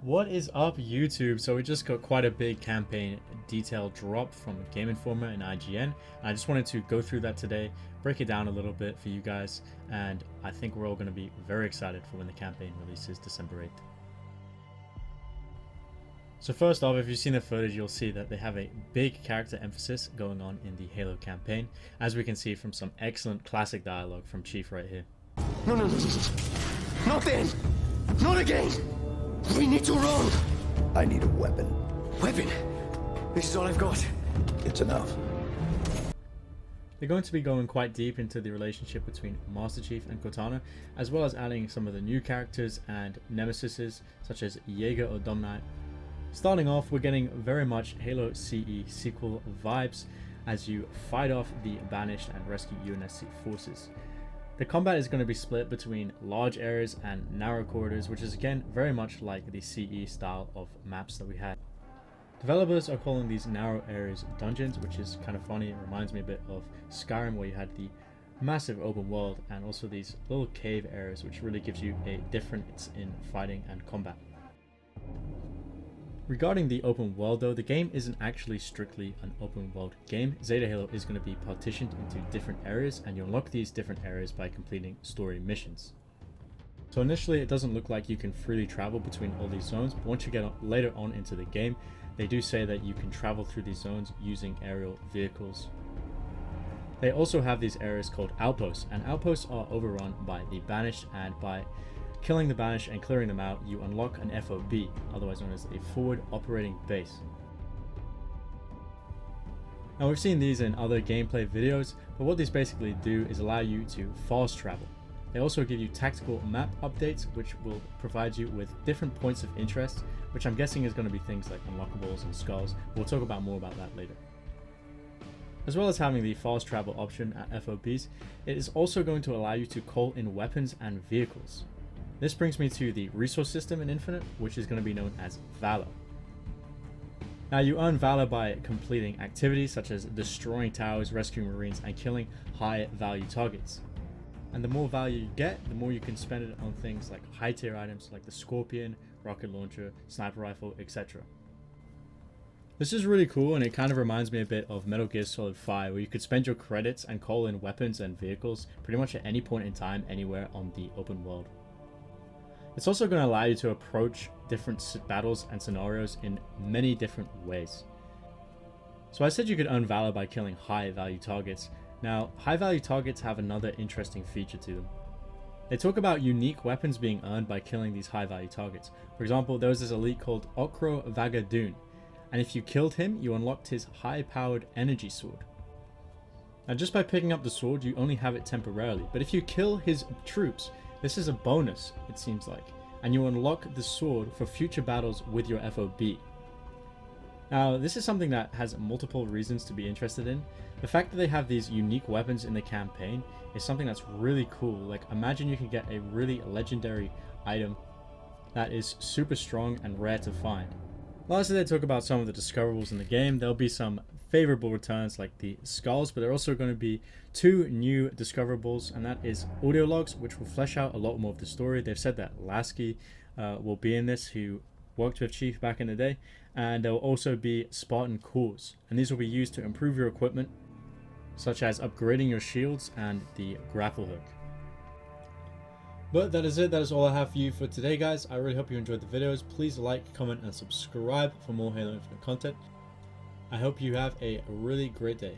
What is up, YouTube? So we just got quite a big campaign detail drop from Game Informer and IGN. I just wanted to go through that today, break it down a little bit for you guys, and I think we're all going to be very excited for when the campaign releases December 8th. So first off, if you've seen the footage, you'll see that they have a big character emphasis going on in the Halo campaign, as we can see from some excellent classic dialogue from Chief right here. No, not then! Not again! We need to run! I need a weapon. Weapon? This is all I've got. It's enough. They're going to be going quite deep into the relationship between Master Chief and Cortana, as well as adding some of the new characters and nemesises, such as Jaeger or Domnite. Starting off, we're getting very much Halo CE sequel vibes as you fight off the Banished and rescue UNSC forces. The combat is going to be split between large areas and narrow corridors, which is again very much like the CE style of maps that we had. Developers are calling these narrow areas dungeons, which is kind of funny. It reminds me a bit of Skyrim, where you had the massive open world and also these little cave areas, which really gives you a difference in fighting and combat. Regarding the open world though, the game isn't actually strictly an open world game. Zeta Halo is going to be partitioned into different areas, and you unlock these different areas by completing story missions. So initially it doesn't look like you can freely travel between all these zones, but once you get later on into the game, they do say that you can travel through these zones using aerial vehicles. They also have these areas called Outposts, and Outposts are overrun by the Banished, and by killing the Banished and clearing them out, you unlock an FOB, otherwise known as a forward operating base. Now we've seen these in other gameplay videos, but what these basically do is allow you to fast travel. They also give you tactical map updates, which will provide you with different points of interest, which I'm guessing is going to be things like unlockables and skulls. We'll talk about more about that later. As well as having the fast travel option at FOBs, it is also going to allow you to call in weapons and vehicles. This brings me to the resource system in Infinite, which is going to be known as Valor. Now you earn Valor by completing activities such as destroying towers, rescuing Marines, and killing high value targets. And the more value you get, the more you can spend it on things like high tier items like the Scorpion, rocket launcher, sniper rifle, etc. This is really cool, and it kind of reminds me a bit of Metal Gear Solid 5, where you could spend your credits and call in weapons and vehicles pretty much at any point in time, anywhere on the open world. It's also going to allow you to approach different battles and scenarios in many different ways. So I said you could earn Valor by killing high value targets. Now, high value targets have another interesting feature to them. They talk about unique weapons being earned by killing these high value targets. For example, there was this elite called Okro Vagadoon, and if you killed him, you unlocked his high powered energy sword. Now just by picking up the sword, you only have it temporarily, but if you kill his troops, this is a bonus, it seems like, and you unlock the sword for future battles with your FOB. Now, this is something that has multiple reasons to be interested in. The fact that they have these unique weapons in the campaign is something that's really cool. Like, imagine you can get a really legendary item that is super strong and rare to find. Lastly, they talk about some of the discoverables in the game. There'll be some favorable returns like the skulls, but there are also going to be two new discoverables, and that is audio logs, which will flesh out a lot more of the story. They've said that Lasky will be in this, who worked with Chief back in the day, and there will also be Spartan cores, and these will be used to improve your equipment, such as upgrading your shields and the grapple hook. But that is it. That is all I have for you for today, guys. I really hope you enjoyed the videos. Please like, comment, and subscribe for more Halo Infinite content. I hope you have a really great day.